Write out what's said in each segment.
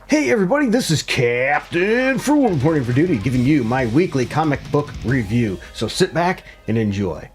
Hey everybody, this is Captain Frugal reporting for duty, giving you my weekly comic book review. So sit back and enjoy.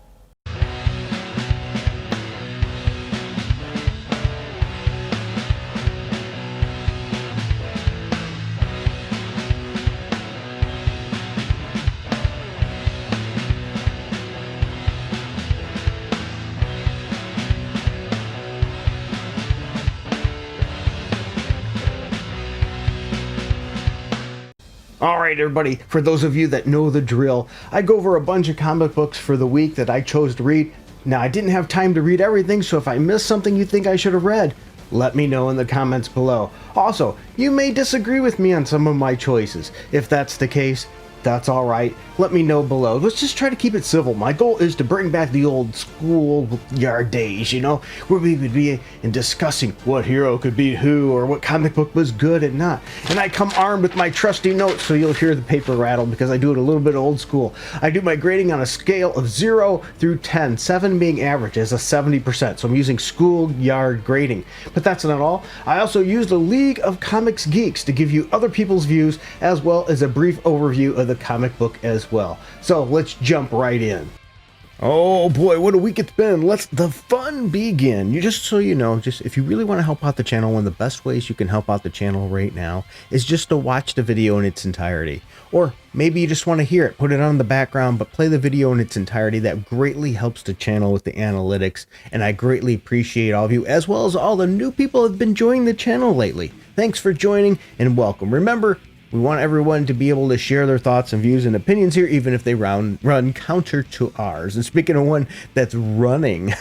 Alright everybody, for those of you that know the drill, I go over a bunch of comic books for the week that I chose to read. Now I didn't have time to read everything, so if I missed something you think I should have read, let me know in the comments below. Also, you may disagree with me on some of my choices. If that's the case, that's alright. Let me know below. Let's just try to keep it civil. My goal is to bring back the old schoolyard days, you know, where we would be discussing what hero could beat who or what comic book was good and not. And I come armed with my trusty notes, so you'll hear the paper rattle because I do it a little bit old school. I do my grading on a scale of 0 through 10, 7 being average as a 70%. So I'm using schoolyard grading. But that's not all. I also use the League of Comics Geeks to give you other people's views as well as a brief overview of the comic book as well. So let's jump right in. Oh boy, what a week it's been. Let the fun begin. Just so you know, if you really want to help out the channel, one of the best ways you can help out the channel right now is just to watch the video in its entirety. Or maybe you just want to hear it, put it on the background, but play the video in its entirety. That greatly helps the channel with the analytics, and I greatly appreciate all of you, as well as all the new people who have been joining the channel lately. Thanks for joining and welcome. Remember, we want everyone to be able to share their thoughts and views and opinions here, even if they run counter to ours. And speaking of one that's running,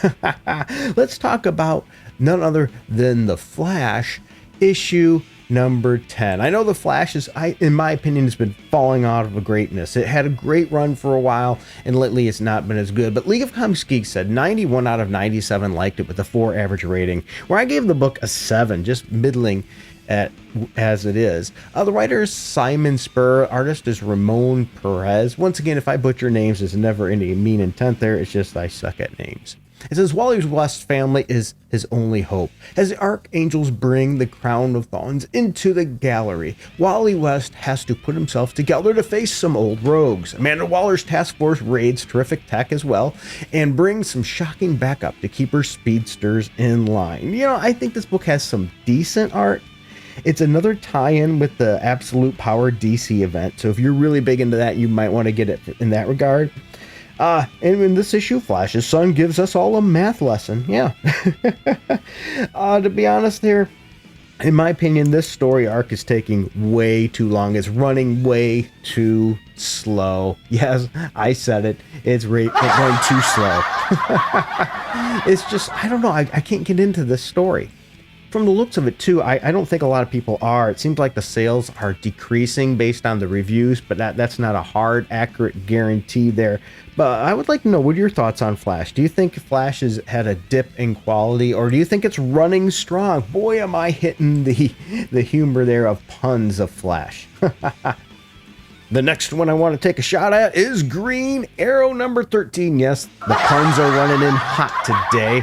let's talk about none other than The Flash, issue number 10. I know The Flash is, in my opinion, has been falling out of a greatness. It had a great run for a while, and lately it's not been as good. But League of Comics Geeks said 91 out of 97 liked it with a 4 average rating, where I gave the book a 7, just middling as it is. The writer is Simon Spurr, artist is Ramon Perez. Once again, if I butcher names, there's never any mean intent there. It's just I suck at names. It says Wally West's family is his only hope. As the Archangels bring the crown of thorns into the gallery, Wally West has to put himself together to face some old rogues. Amanda Waller's task force raids terrific tech as well and brings some shocking backup to keep her speedsters in line. You know, I think this book has some decent art. It's another tie-in with the Absolute Power DC event, so if you're really big into that, you might want to get it in that regard. And in this issue, Flash's son gives us all a math lesson. Yeah. To be honest here, in my opinion, this story arc is taking way too long. It's running way too slow. Yes, I said it. It's going too slow. It's just, I don't know. I can't get into this story. From the looks of it too, I don't think a lot of people are. It seems like the sales are decreasing based on the reviews, but that's not a hard, accurate guarantee there. But I would like to know, what are your thoughts on Flash? Do you think Flash has had a dip in quality, or do you think it's running strong? Boy, am I hitting the humor there of puns of Flash. The next one I want to take a shot at is Green Arrow number 13. Yes, the puns are running in hot today.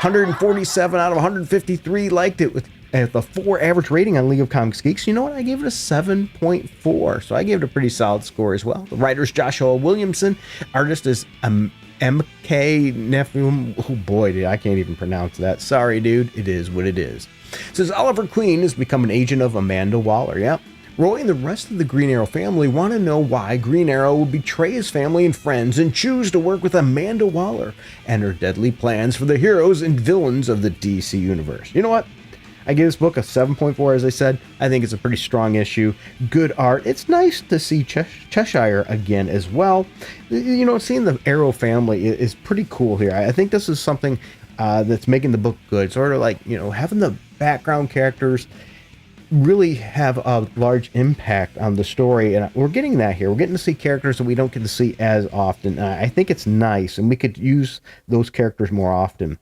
147 out of 153 liked it with a 4 average rating on League of Comics Geeks. You know what? I gave it a 7.4, so I gave it a pretty solid score as well. The writer's Joshua Williamson. Artist is M.K. Nephium. Oh boy, dude, I can't even pronounce that. Sorry, dude. It is what it is. It says Oliver Queen has become an agent of Amanda Waller. Yep. Roy and the rest of the Green Arrow family want to know why Green Arrow will betray his family and friends and choose to work with Amanda Waller and her deadly plans for the heroes and villains of the DC universe. You know what? I give this book a 7.4, as I said. I think it's a pretty strong issue. Good art. It's nice to see Cheshire again as well. You know, seeing the Arrow family is pretty cool here. I think this is something that's making the book good. Sort of like, you know, having the background characters really have a large impact on the story, and we're getting that here. We're getting to see characters that we don't get to see as often. I think it's nice, and we could use those characters more often.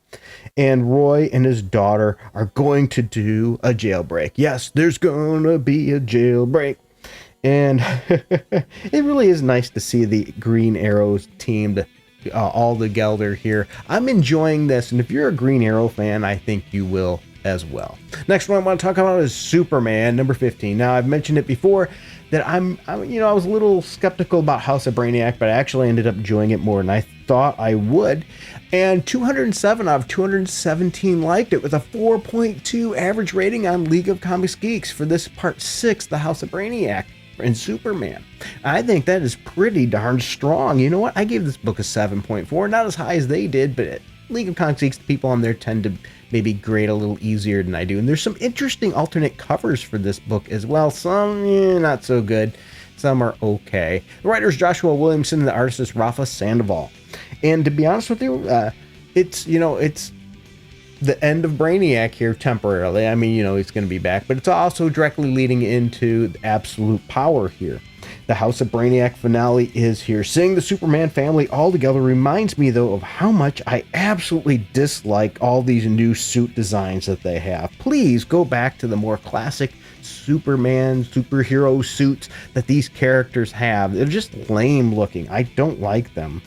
And Roy and his daughter are going to do a jailbreak. Yes, there's gonna be a jailbreak. And it really is nice to see the Green Arrows teamed all together here. I'm enjoying this, and if you're a Green Arrow fan, I think you will as well. Next one I want to talk about is Superman number 15. Now, I've mentioned it before that I was a little skeptical about House of Brainiac, but I actually ended up enjoying it more than I thought I would. And 207 out of 217 liked it with a 4.2 average rating on League of Comics Geeks for this part 6, The House of Brainiac and Superman. I think that is pretty darn strong. You know what? I gave this book a 7.4, not as high as they did, but League of Comics Geeks, the people on there tend to maybe grade a little easier than I do. And there's some interesting alternate covers for this book as well. Some not so good. Some are okay. The writer is Joshua Williamson and the artist is Rafa Sandoval. And to be honest with you, it's the end of Brainiac here temporarily. I mean, he's going to be back, but it's also directly leading into the Absolute Power here. The House of Brainiac finale is here. Seeing the Superman family all together reminds me, though, of how much I absolutely dislike all these new suit designs that they have. Please go back to the more classic Superman, superhero suits that these characters have. They're just lame looking. I don't like them.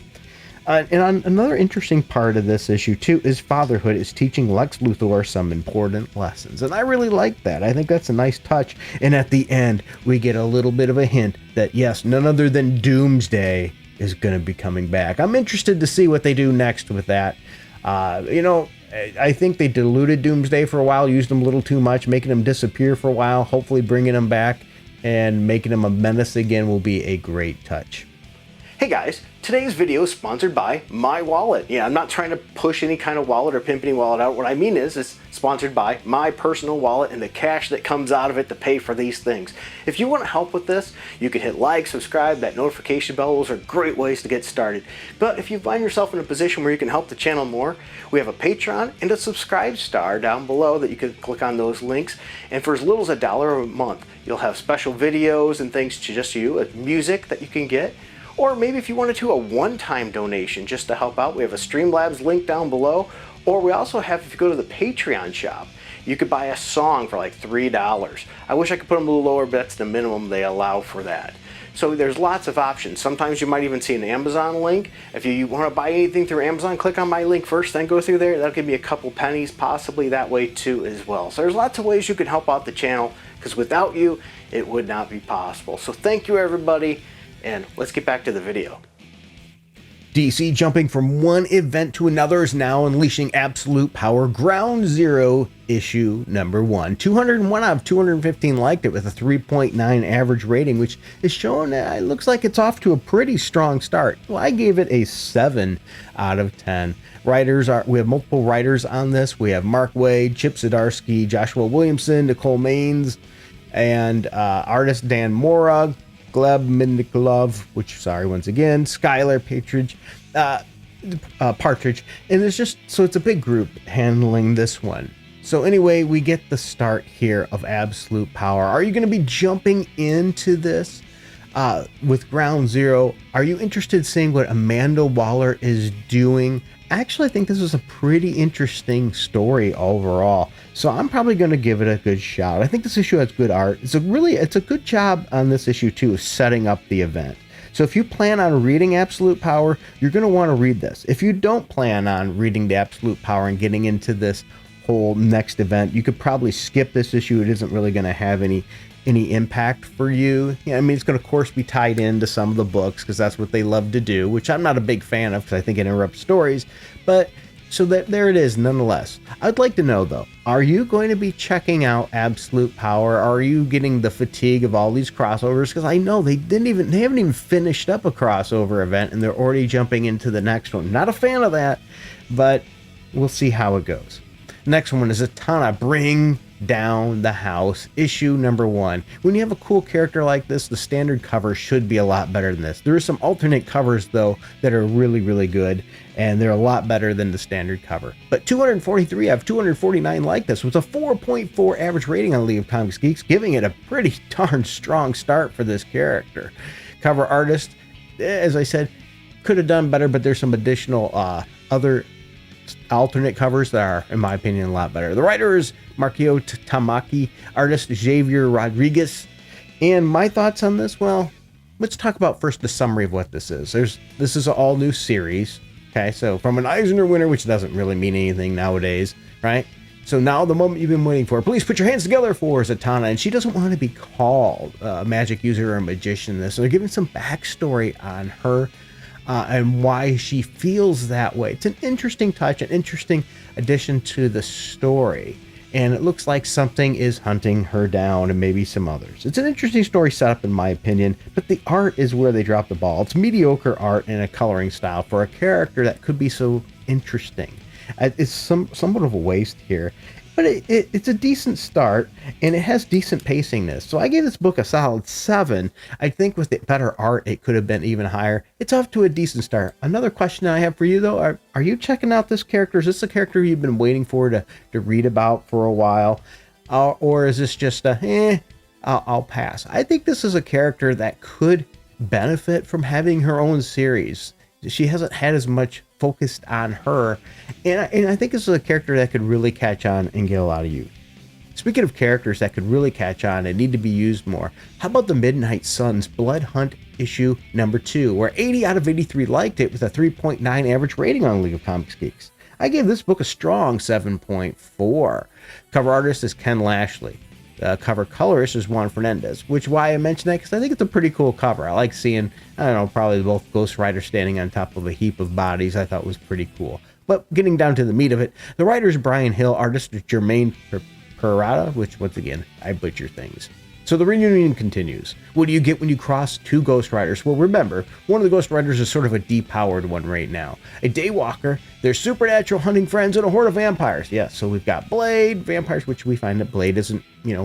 And on another interesting part of this issue, too, is fatherhood is teaching Lex Luthor some important lessons. And I really like that. I think that's a nice touch. And at the end, we get a little bit of a hint that, yes, none other than Doomsday is going to be coming back. I'm interested to see what they do next with that. I think they diluted Doomsday for a while, used him a little too much, making him disappear for a while. Hopefully bringing him back and making him a menace again will be a great touch. Hey guys, today's video is sponsored by My Wallet. Yeah, I'm not trying to push any kind of wallet or pimp any wallet out. What I mean is it's sponsored by my personal wallet and the cash that comes out of it to pay for these things. If you want to help with this, you can hit like, subscribe, that notification bell. Those are great ways to get started. But if you find yourself in a position where you can help the channel more, we have a Patreon and a subscribe star down below that you can click on those links. And for as little as $1 a month, you'll have special videos and things to just you, music that you can get. Or maybe if you wanted to, a one-time donation just to help out, we have a Streamlabs link down below. Or we also have, if you go to the Patreon shop, you could buy a song for like $3. I wish I could put them a little lower, but that's the minimum they allow for that. So there's lots of options. Sometimes you might even see an Amazon link. If you want to buy anything through Amazon, click on my link first, then go through there. That'll give me a couple pennies, possibly that way too as well. So there's lots of ways you can help out the channel, because without you, it would not be possible. So thank you, everybody. And let's get back to the video. DC jumping from one event to another is now unleashing absolute power. Ground Zero issue number 1. 201 out of 215 liked it with a 3.9 average rating, which is showing that it looks like it's off to a pretty strong start. Well, I gave it a 7 out of 10. We have multiple writers on this. We have Mark Waid, Chip Zdarsky, Joshua Williamson, Nicole Maines, and artist Dan Morag, Gleb Midnikolov, once again, Skylar Partridge, and it's a big group handling this one. So anyway, we get the start here of Absolute Power. Are you going to be jumping into this with Ground Zero? Are you interested in seeing what Amanda Waller is doing? Actually, I think this is a pretty interesting story overall, so I'm probably going to give it a good shot. I think this issue has good art. It's a good job on this issue too, of setting up the event. So if you plan on reading Absolute Power, you're going to want to read this. If you don't plan on reading the Absolute Power and getting into this whole next event, you could probably skip this issue. It isn't really going to have any impact for you. Yeah, I mean, it's going to, of course, be tied into some of the books because that's what they love to do, which I'm not a big fan of because I think it interrupts stories. But so there it is nonetheless. I'd like to know, though, are you going to be checking out Absolute Power? Are you getting the fatigue of all these crossovers? Because I know they haven't even finished up a crossover event and they're already jumping into the next one. Not a fan of that, but we'll see how it goes. Next one is Zatanna, Bring Down the House, issue number 1. When you have a cool character like this, the standard cover should be a lot better than this. There are some alternate covers, though, that are really, really good, and they're a lot better than the standard cover. But 243 out of 249 like this with a 4.4 average rating on League of Comics Geeks, giving it a pretty darn strong start for this character. Cover artist, as I said, could have done better, but there's some additional other alternate covers that are, in my opinion, a lot better. The writer is Marcio Tamaki, artist Xavier Rodriguez. And my thoughts on this, well, let's talk about first the summary of what this is. This is an all new series. Okay, so from an Eisner winner, which doesn't really mean anything nowadays, right? So now the moment you've been waiting for. Please put your hands together for Zatanna. And she doesn't want to be called a magic user or a magician in this. So they're giving some backstory on her and why she feels that way. It's an interesting touch, an interesting addition to the story. And it looks like something is hunting her down and maybe some others. It's an interesting story setup in my opinion, but the art is where they drop the ball. It's mediocre art and a coloring style for a character that could be so interesting. It's somewhat of a waste here, but it's a decent start and it has decent pacingness. So I gave this book a solid 7. I think with the better art, it could have been even higher. It's off to a decent start. Another question I have for you though, are you checking out this character? Is this a character you've been waiting for to read about for a while? Or is this just I'll pass? I think this is a character that could benefit from having her own series. She hasn't had as much focused on her, and I think this is a character that could really catch on and get a lot of use. Speaking of characters that could really catch on and need to be used more, how about the Midnight Suns Blood Hunt issue number 2, where 80 out of 83 liked it with a 3.9 average rating on League of Comics Geeks. I gave this book a strong 7.4. Cover artist is Ken Lashley. Cover colorist is Juan Fernandez, which why I mentioned that because I think it's a pretty cool cover. I like seeing, I don't know, probably both Ghost Rider standing on top of a heap of bodies. I thought was pretty cool. But getting down to the meat of it, the writer is Brian Hill, artist is Jermaine Perrata, which once again, I butcher things. So the reunion continues. What do you get when you cross 2 Ghost Riders? Well, remember, one of the Ghost Riders is sort of a depowered one right now. A Daywalker, their supernatural hunting friends, and a horde of vampires. Yeah, so we've got Blade, vampires, which we find that Blade isn't,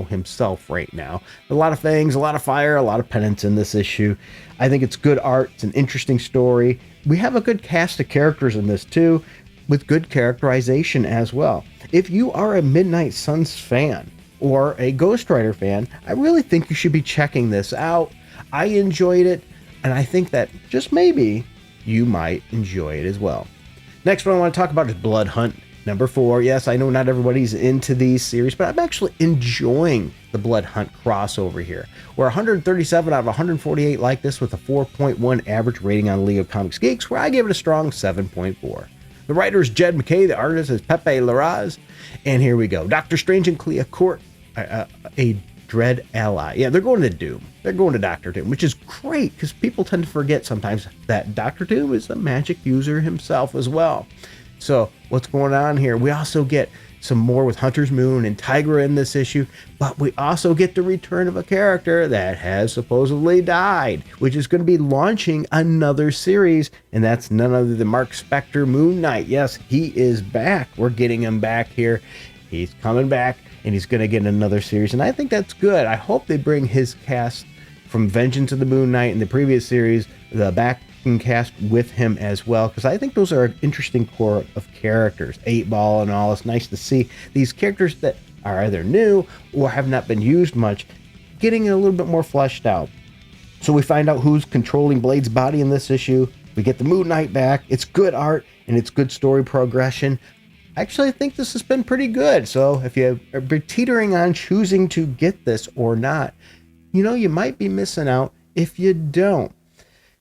himself right now. A lot of fangs, a lot of fire, a lot of penance in this issue. I think it's good art. It's an interesting story. We have a good cast of characters in this too, with good characterization as well. If you are a Midnight Suns fan, or a Ghost Rider fan, I really think you should be checking this out. I enjoyed it, and I think that just maybe you might enjoy it as well. Next one I want to talk about is Blood Hunt number 4. Yes, I know not everybody's into these series, but I'm actually enjoying the Blood Hunt crossover here, where 137 out of 148 like this with a 4.1 average rating on League of Comics Geeks, where I give it a strong 7.4. The writer is Jed MacKay, the artist is Pepe Larraz, and here we go. Doctor Strange and Clea court a dread ally. Yeah, they're going to Doom. They're going to Doctor Doom, which is great because people tend to forget sometimes that Doctor Doom is a magic user himself as well. So what's going on here? We also get some more with Hunter's Moon and Tigra in this issue, but we also get the return of a character that has supposedly died, which is going to be launching another series, and that's none other than Mark Spector Moon Knight. Yes, he is back. We're getting him back here. He's coming back, and he's going to get another series, and I think that's good. I hope they bring his cast from Vengeance of the Moon Knight in the previous series, the backing cast with him as well, because I think those are an interesting core of characters. 8-Ball and all. It's nice to see these characters that are either new or have not been used much getting a little bit more fleshed out. So we find out who's controlling Blade's body in this issue. We get the Moon Knight back. It's good art and it's good story progression. Actually, I think this has been pretty good. So if you are teetering on choosing to get this or not, you might be missing out if you don't.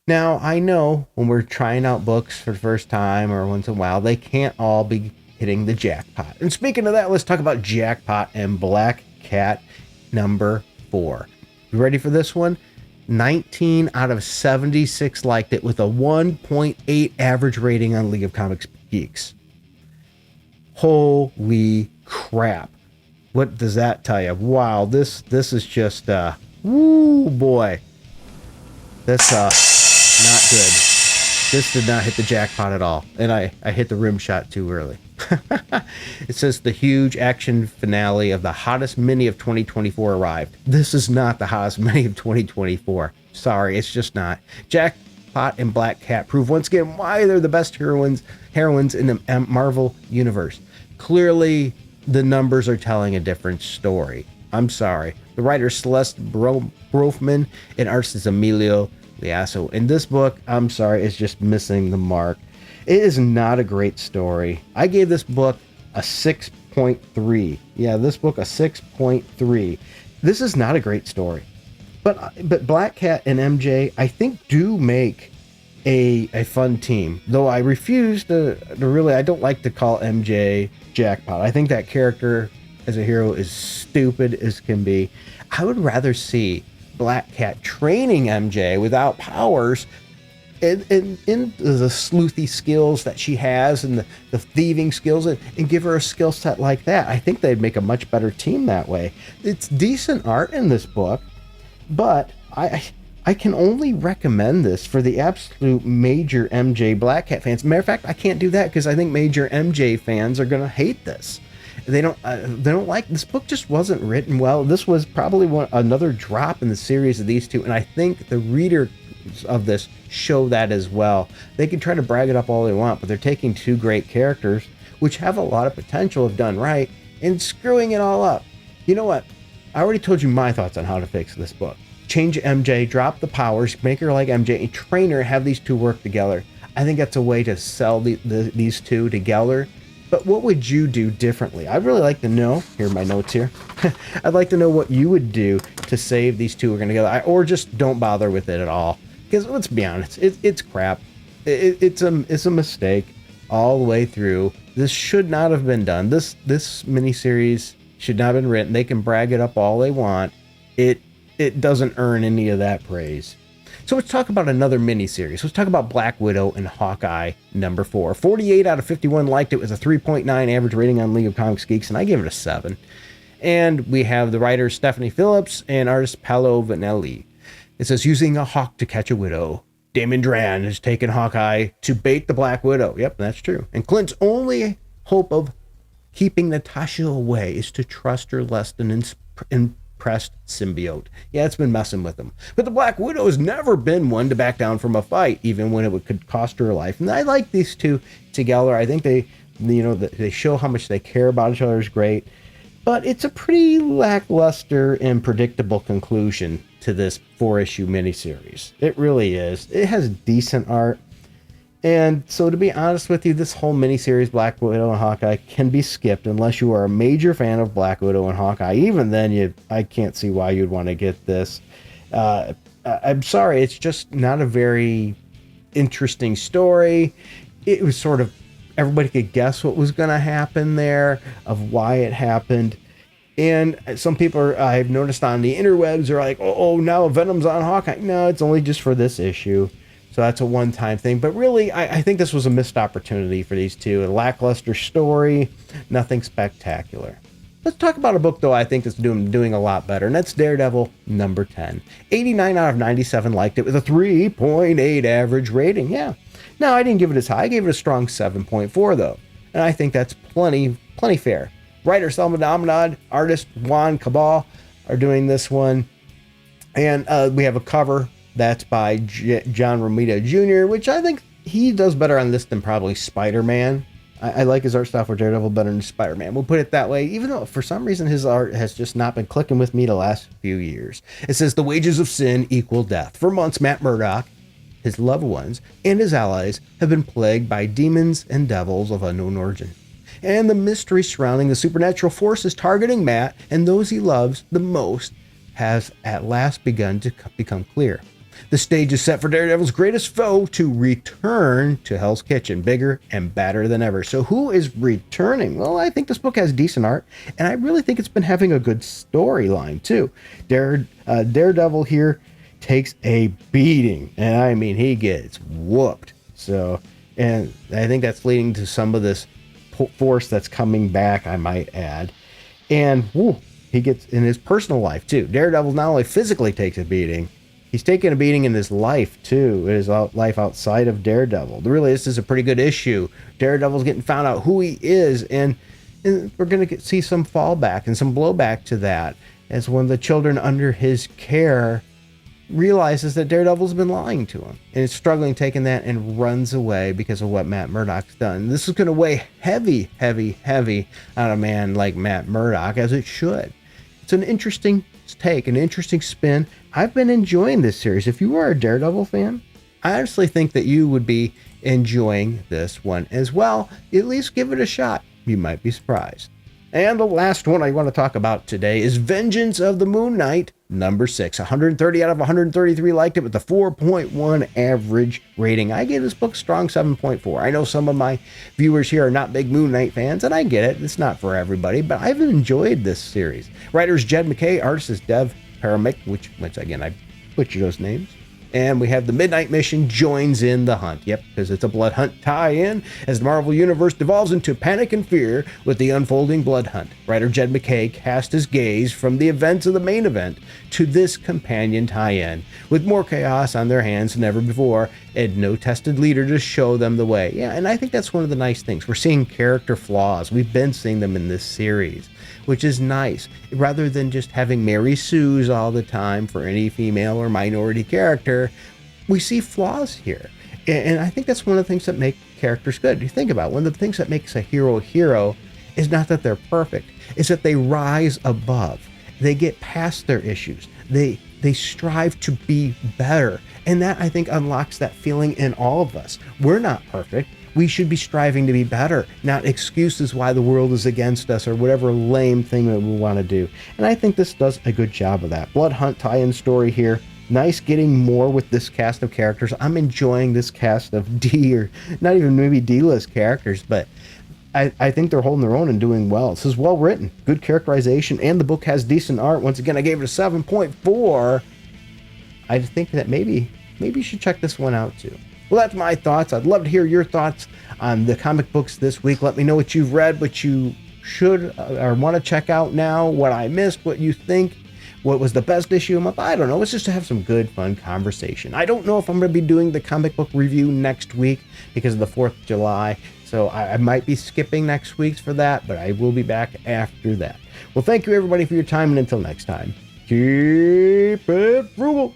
Now, I know when we're trying out books for the first time or once in a while, they can't all be hitting the jackpot. And speaking of that, let's talk about Jackpot and Black Cat number 4. You ready for this one? 19 out of 76 liked it with a 1.8 average rating on League of Comics Geeks. Holy crap. What does that tell you? Wow, this is just woo boy. That's not good. This did not hit the jackpot at all. And I hit the rim shot too early. It says the huge action finale of the hottest mini of 2024 arrived. This is not the hottest mini of 2024. Sorry, it's just not. Jackpot and Black Cat prove once again why they're the best heroines in the Marvel universe. Clearly, the numbers are telling a different story. I'm sorry. The writer is Celeste Brofman and artist is Emilio Liasso. In this book, I'm sorry, it's just missing the mark. It is not a great story. I gave this book a 6.3. Yeah, this book a 6.3. This is not a great story. But Black Cat and MJ, I think, do make a fun team. Though I refuse to really, I don't like to call MJ Jackpot. I think that character as a hero is stupid as can be. I would rather see Black Cat training MJ without powers in the sleuthy skills that she has and the thieving skills, and give her a skill set like that. I think they'd make a much better team that way. It's decent art in this book, but I can only recommend this for the absolute major MJ Black Cat fans. Matter of fact, I can't do that because I think major MJ fans are going to hate this. They don't like this book. Just wasn't written well. This was probably another drop in the series of these two, and I think the reader of this show that as well. They can try to brag it up all they want, but they're taking two great characters which have a lot of potential if done right and screwing it all up. You know what? I already told you my thoughts on how to fix this book. Change MJ, drop the powers, make her like MJ, and train her, have these two work together. I think that's a way to sell these two together. But what would you do differently? I'd really like to know. Here are my notes here. I'd like to know what you would do to save these two working together, or just don't bother with it at all. Because let's be honest, it's crap. It's a mistake all the way through. This should not have been done. This miniseries should not have been written. They can brag it up all they want. It doesn't earn any of that praise. So let's talk about another miniseries. Let's talk about Black Widow and Hawkeye number 4. 48 out of 51 liked it with a 3.9 average rating on League of Comics Geeks, and I gave it a 7. And we have the writer Stephanie Phillips and artist Paolo Vanelli. It says, using a hawk to catch a widow, Damon Dran has taken Hawkeye to bait the Black Widow. Yep, that's true. And Clint's only hope of keeping Natasha away is to trust her less than impressed symbiote. Yeah, it's been messing with him. But the Black Widow has never been one to back down from a fight, even when it could cost her life. And I like these two together. I think they show how much they care about each other is great. But it's a pretty lackluster and predictable conclusion to this 4-issue miniseries. It really is. It has decent art. And so to be honest with you, this whole miniseries, Black Widow and Hawkeye, can be skipped unless you are a major fan of Black Widow and Hawkeye. Even then, I can't see why you'd want to get this. I'm sorry, it's just not a very interesting story. It was sort of, everybody could guess what was going to happen there, of why it happened. And some people I've noticed on the interwebs are like, oh, now Venom's on Hawkeye. No, it's only just for this issue. So that's a one-time thing. But really, I think this was a missed opportunity for these two. A lackluster story, nothing spectacular. Let's talk about a book, though, I think is doing a lot better, and that's Daredevil number 10. 89 out of 97 liked it with a 3.8 average rating. Yeah. Now, I didn't give it as high. I gave it a strong 7.4, though. And I think that's plenty fair. Writer Salman Ahmad, artist Juan Cabal are doing this one. And we have a cover that's by John Romita Jr., which I think he does better on this than probably Spider-Man. I like his art style for Daredevil better than Spider-Man. We'll put it that way, even though for some reason his art has just not been clicking with me the last few years. It says, the wages of sin equal death. For months, Matt Murdock, his loved ones, and his allies have been plagued by demons and devils of unknown origin. And the mystery surrounding the supernatural forces targeting Matt and those he loves the most has at last begun to become clear. The stage is set for Daredevil's greatest foe to return to Hell's Kitchen, bigger and badder than ever. So who is returning? Well, I think this book has decent art, and I really think it's been having a good storyline too. Daredevil here takes a beating, and I mean, he gets whooped. So, and I think that's leading to some of this force that's coming back, I might add. And he gets in his personal life too. Daredevil not only physically takes a beating, he's taking a beating in his life too, his life outside of Daredevil. Really, this is a pretty good issue. Daredevil's getting found out who he is, and we're going to see some fallback and some blowback to that as one of the children under his care realizes that Daredevil's been lying to him and is struggling taking that and runs away because of what Matt Murdock's done. This is going to weigh heavy on a man like Matt Murdock, as it should. It's an interesting take, an interesting spin. I've been enjoying this series. If you are a Daredevil fan, I honestly think that you would be enjoying this one as well. At least give it a shot. You might be surprised. And the last one I want to talk about today is Vengeance of the Moon Knight, number 6. 130 out of 133 liked it with a 4.1 average rating. I gave this book strong 7.4. I know some of my viewers here are not big Moon Knight fans, and I get it. It's not for everybody, but I've enjoyed this series. Writers Jed MacKay, artist is Dev Paramik, which once again, I butchered those names. And we have the Midnight Mission joins in the hunt. Yep, because it's a blood hunt tie-in as the Marvel Universe devolves into panic and fear with the unfolding blood hunt. Writer Jed MacKay cast his gaze from the events of the main event to this companion tie-in, with more chaos on their hands than ever before, and no tested leader to show them the way. Yeah, and I think that's one of the nice things. We're seeing character flaws. We've been seeing them in this series, which is nice. Rather than just having Mary Sue's all the time for any female or minority character, we see flaws here. And I think that's one of the things that make characters good. You think about it, one of the things that makes a hero is not that they're perfect, is that they rise above. They get past their issues. They strive to be better. And that, I think, unlocks that feeling in all of us. We're not perfect. We should be striving to be better, not excuses why the world is against us or whatever lame thing that we want to do. And I think this does a good job of that. Blood Hunt tie-in story here. Nice getting more with this cast of characters. I'm enjoying this cast of D, or not even maybe D-list characters, but I think they're holding their own and doing well. This is well written, good characterization, and the book has decent art. Once again, I gave it a 7.4. I think that maybe you should check this one out too. Well, that's my thoughts. I'd love to hear your thoughts on the comic books this week. Let me know what you've read, what you should or want to check out now, what I missed, what you think, what was the best issue of the month. I don't know. Let's just have some good, fun conversation. I don't know if I'm going to be doing the comic book review next week because of the 4th of July. So I might be skipping next week's for that, but I will be back after that. Well, thank you, everybody, for your time. And until next time, keep it frugal.